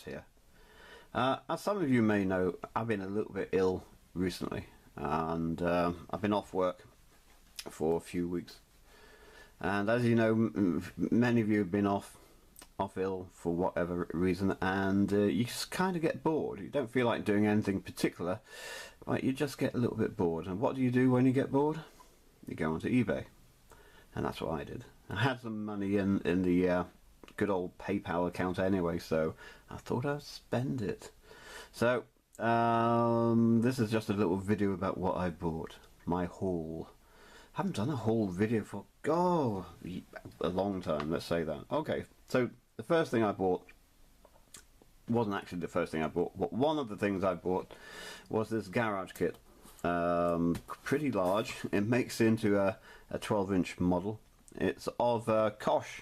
here. As some of you may know, I've been a little bit ill recently, and I've been off work for a few weeks. And as you know, many of you have been off ill for whatever reason, and you just kind of get bored. You don't feel like doing anything particular, right? You just get a little bit bored. And what do you do when you get bored? You go onto eBay, and that's what I did. I had some money in the good old PayPal account anyway, so I thought I'd spend it. So this is just a little video about what I bought, my haul. I haven't done a haul video for a long time, let's say that. Okay, so the first thing I bought wasn't actually the first thing I bought, but one of the things I bought was this garage kit. Pretty large. It makes into a 12-inch model. It's of Kosh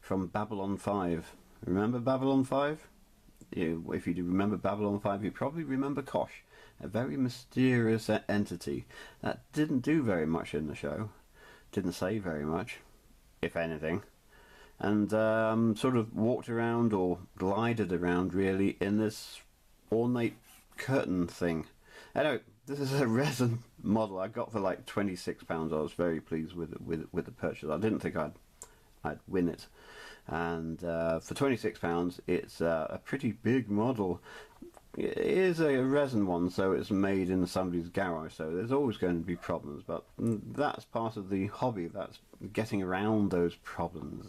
from Babylon 5. Remember Babylon 5? If you do remember Babylon 5, you probably remember Kosh, a very mysterious entity that didn't do very much in the show, didn't say very much, if anything, and sort of walked around or glided around really in this ornate curtain thing. Anyway, this is a resin model I got for like £26. I was very pleased with the purchase. I didn't think I'd win it, and for £26 it's a pretty big model. It is a resin one, so it's made in somebody's garage, so there's always going to be problems, but that's part of the hobby. That's getting around those problems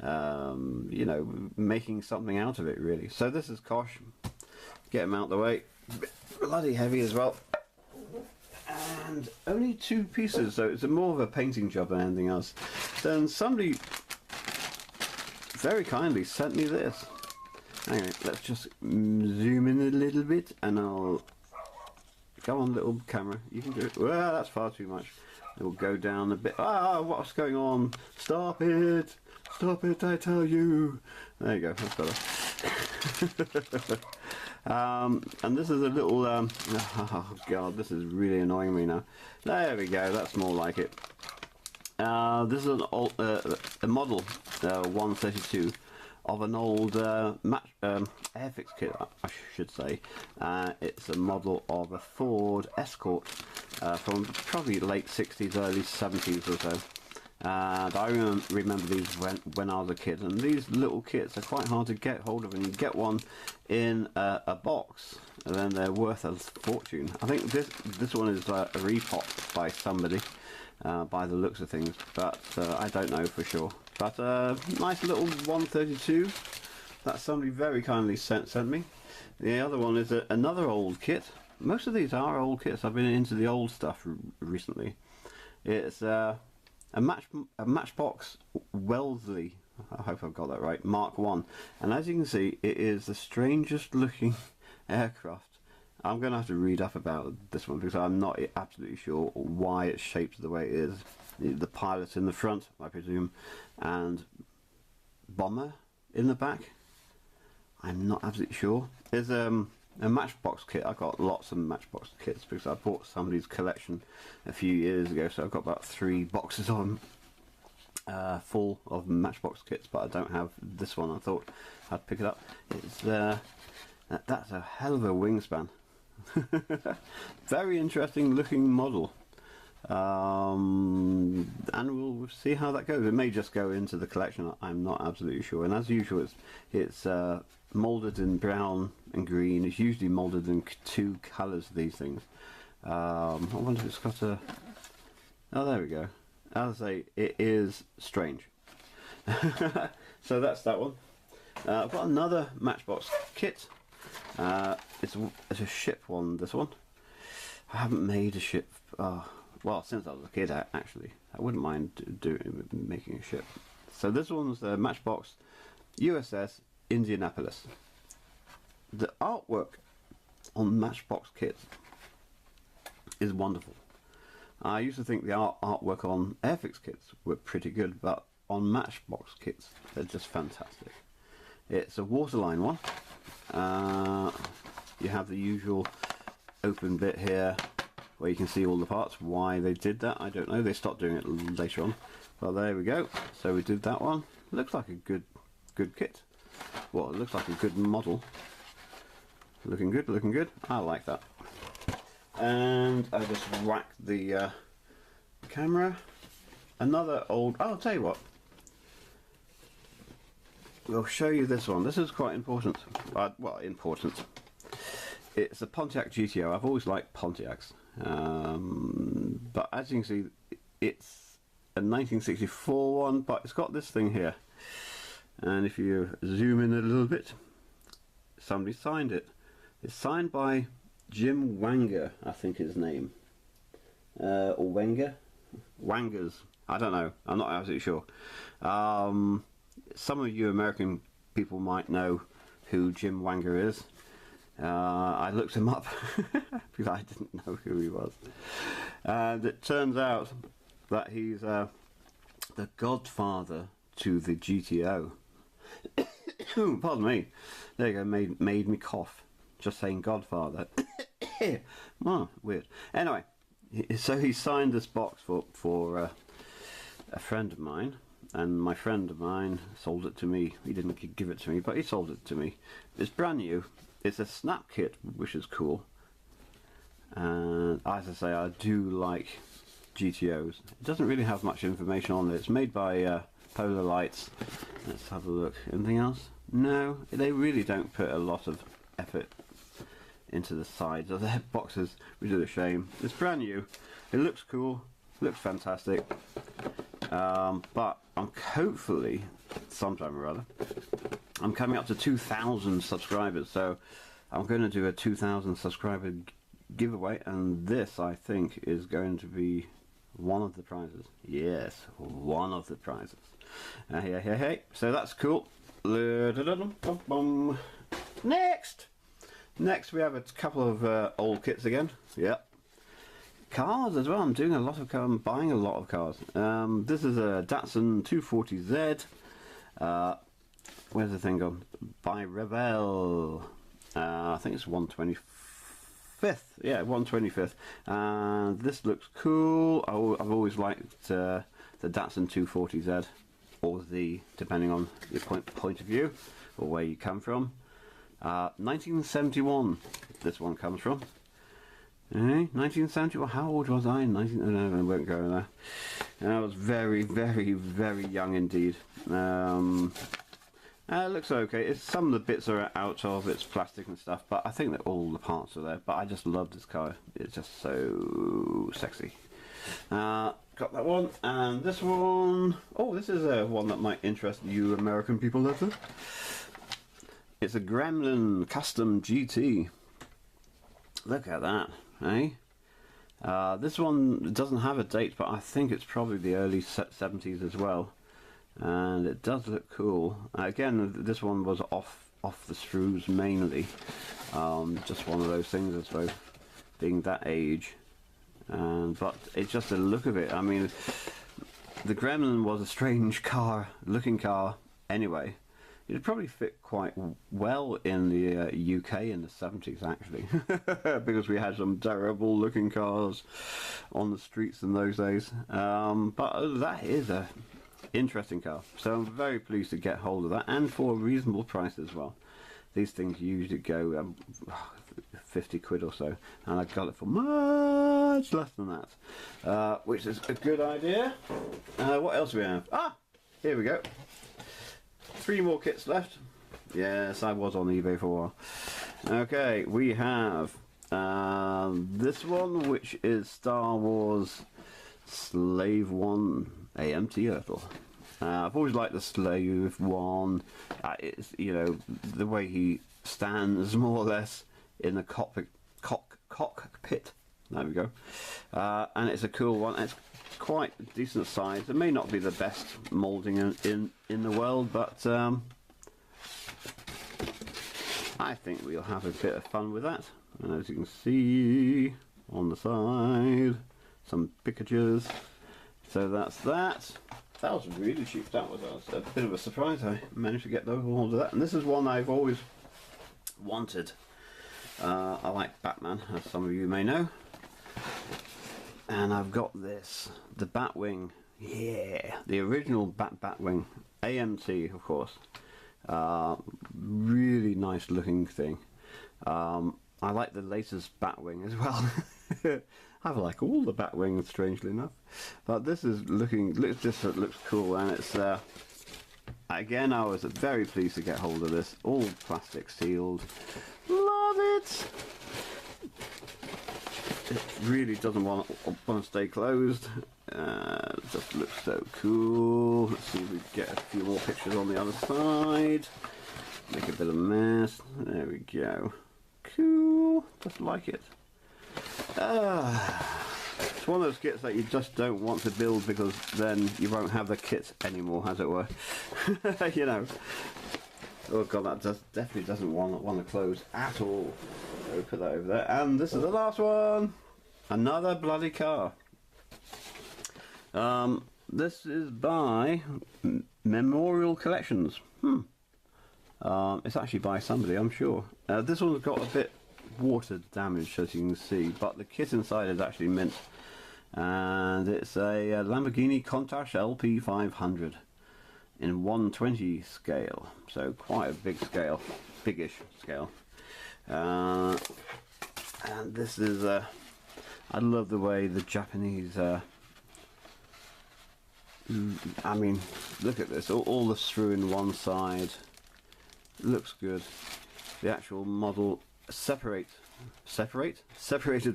and you know, making something out of it really. So this is Kosh. Get them out the way. Bloody heavy as well, and only 2 pieces, so it's more of a painting job than anything else. Then somebody very kindly sent me this. Anyway, let's just zoom in a little bit, and I'll go on, little camera. You can do it. Well, that's far too much. It will go down a bit. Ah, what's going on? Stop it! Stop it! I tell you. There you go. That's better. And this is a little. Oh god, this is really annoying me now. There we go. That's more like it. This is a model 132 of an old Airfix kit, I should say. It's a model of a Ford Escort from probably late 60s, early 70s or so. And I remember these when I was a kid, and these little kits are quite hard to get hold of, and you get one in a box, and then they're worth a fortune. I think this one is a repop by somebody, by the looks of things, but I don't know for sure. But nice little 132 that somebody very kindly sent me. The other one is another old kit. Most of these are old kits. I've been into the old stuff recently. It's a Matchbox Wellesley, I hope I've got that right, Mark 1. And as you can see, it is the strangest looking aircraft. I'm going to have to read up about this one because I'm not absolutely sure why it's shaped the way it is. The pilot in the front, I presume, and bomber in the back. I'm not absolutely sure. There's a Matchbox kit. I've got lots of Matchbox kits because I bought somebody's collection a few years ago, so I've got about 3 boxes of them full of Matchbox kits, but I don't have this one. I thought I'd pick it up. It's that's a hell of a wingspan. Very interesting looking model, and we'll see how that goes. It may just go into the collection, I'm not absolutely sure. And as usual, it's moulded in brown and green. It's usually moulded in 2 colours, these things. I wonder if it's got a... oh, there we go. As I say, it is strange. So that's that one. I've got another Matchbox kit. It's a ship one, this one. I haven't made a ship, well, since I was a kid, actually. I wouldn't mind making a ship. So this one's the Matchbox USS Indianapolis. The artwork on Matchbox kits is wonderful. I used to think the artwork on Airfix kits were pretty good, but on Matchbox kits, they're just fantastic. It's a waterline one. You have the usual open bit here where you can see all the parts. Why they did that, I don't know. They stopped doing it later on. Well, there we go. So we did that one. Looks like a good kit. well, it looks like a good model. Looking good, looking good. I like that. And I just whacked the camera. Another old, I'll tell you what. We'll show you this one. This is quite important. Well, important. It's a Pontiac GTO. I've always liked Pontiacs. But as you can see, it's a 1964 one, but it's got this thing here. And if you zoom in a little bit, somebody signed it. It's signed by Jim Wanger, I think his name. Or Wenger? Wangers. I don't know. I'm not absolutely sure. Some of you American people might know who Jim Wanger is. I looked him up because I didn't know who he was. And it turns out that he's the godfather to the GTO. Pardon me. There you go, made me cough. Just saying godfather. Oh, weird. Anyway, so he signed this box for a friend of mine. And my friend of mine sold it to me. He didn't give it to me, but he sold it to me. It's brand new. It's a snap kit, which is cool. And as I say, I do like GTOs. It doesn't really have much information on it. It's made by Polar Lights. Let's have a look. Anything else? No, they really don't put a lot of effort into the sides of their boxes, which is a shame. It's brand new. It looks cool. Looks fantastic. But I'm hopefully, sometime or other, I'm coming up to 2,000 subscribers, so I'm going to do a 2,000 subscriber giveaway, and this, I think, is going to be one of the prizes. Yes, one of the prizes. Hey. So that's cool. Next we have a couple of old kits again. Yep. Cars as well. I'm doing a lot of cars. I'm buying a lot of cars. This is a Datsun 240Z. Where's the thing gone? By Revell. I think it's 125th. Yeah, 125th. And this looks cool. I've always liked the Datsun 240Z, or the, depending on your point of view or where you come from. 1971. This one comes from. 1970. Well, how old was I? No, I won't go there. I was very, very, very young indeed. It looks okay. Some of the bits are out of its plastic and stuff, but I think that all the parts are there. But I just love this car. It's just so sexy. Got that one, and this one. Oh, this is one that might interest you American people, later. It's a Gremlin Custom GT. Look at that. Hey, this one doesn't have a date, but I think it's probably the early 70s as well, and it does look cool. Again, this one was off the screws mainly, just one of those things, I suppose, being that age. But it's just the look of it. I mean, the Gremlin was a strange looking car anyway. It'd probably fit quite well in the UK in the 70s, actually, because we had some terrible looking cars on the streets in those days. But that is a interesting car, so I'm very pleased to get hold of that, and for a reasonable price as well. These things usually go 50 quid or so, and I got it for much less than that, which is a good idea. What else do we have? Here we go. 3 more kits left. Yes, I was on eBay for a while. Okay, we have this one, which is Star Wars Slave One AMT Earthel. I've always liked the Slave One. It's, you know, the way he stands more or less in the cockpit. There we go. And it's a cool one. It's quite decent size. It may not be the best moulding in the world, but I think we'll have a bit of fun with that. And as you can see on the side, some pictures. So that's that. That was really cheap. That was a bit of a surprise. I managed to get hold of that. And this is one I've always wanted. I like Batman, as some of you may know. And I've got this, the Batwing, yeah, the original Batwing, AMT, of course. Really nice looking thing. I like the latest Batwing as well. I like all the Batwings, strangely enough, but this is looks cool, and it's again, I was very pleased to get hold of this. All plastic sealed. Love it. It really doesn't want to stay closed. Just looks so cool. Let's see if we get a few more pictures on the other side. Make a bit of mess. There we go. Cool. Just like it. It's one of those kits that you just don't want to build, because then you won't have the kit anymore, as it were. You know. Oh god, that definitely doesn't want to close at all. So put that over there. And this is the last one. Another bloody car. This is by Memorial Collections. It's actually by somebody, I'm sure. This one's got a bit water damage, as you can see, but the kit inside is actually mint, and it's a Lamborghini Countach LP500 in 120 scale, so quite a big scale, biggish scale. And this is I love the way the Japanese I mean, look at this, all the screw in one side, looks good. The actual model separated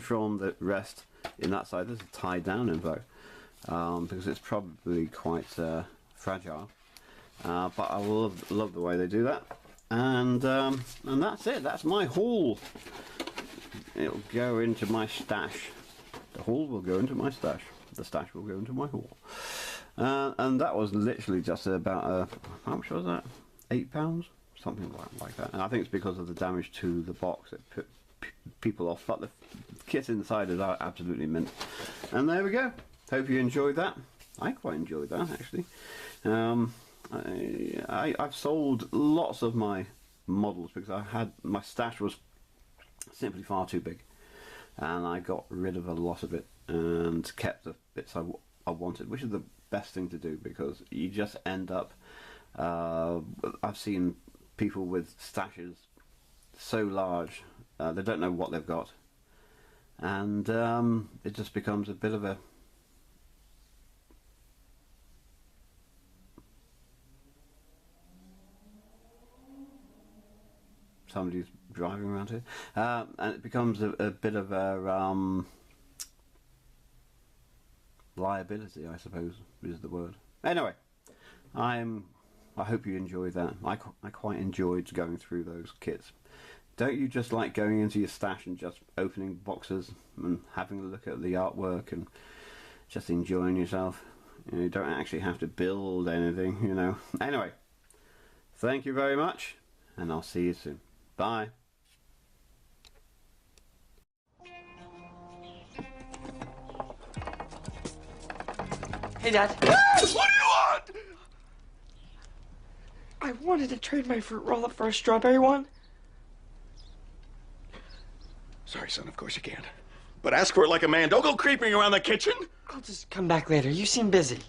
from the rest in that side. This is tied down in fact, because it's probably quite fragile, but I love the way they do that. And that's it. That's my haul. It'll go into my stash. The haul will go into my stash. The stash will go into my haul. And that was literally just about how much was that? £8, something like that. And I think it's because of the damage to the box that put people off. But the kit inside is absolutely mint. And there we go. Hope you enjoyed that. I quite enjoyed that, actually. I've sold lots of my models because my stash was simply far too big, and I got rid of a lot of it and kept the bits I wanted, which is the best thing to do, because you just end up I've seen people with stashes so large they don't know what they've got, and it just becomes a bit of a somebody's driving around here, and it becomes a bit of a liability, I suppose is the word. Anyway, I hope you enjoyed that. I quite enjoyed going through those kits. Don't you just like going into your stash and just opening boxes and having a look at the artwork and just enjoying yourself? You don't actually have to build anything, you know. Anyway, thank you very much, and I'll see you soon. Bye. Hey, Dad. What do you want? I wanted to trade my fruit roll-up for a strawberry one. Sorry, son, of course you can't. But ask for it like a man. Don't go creeping around the kitchen. I'll just come back later. You seem busy.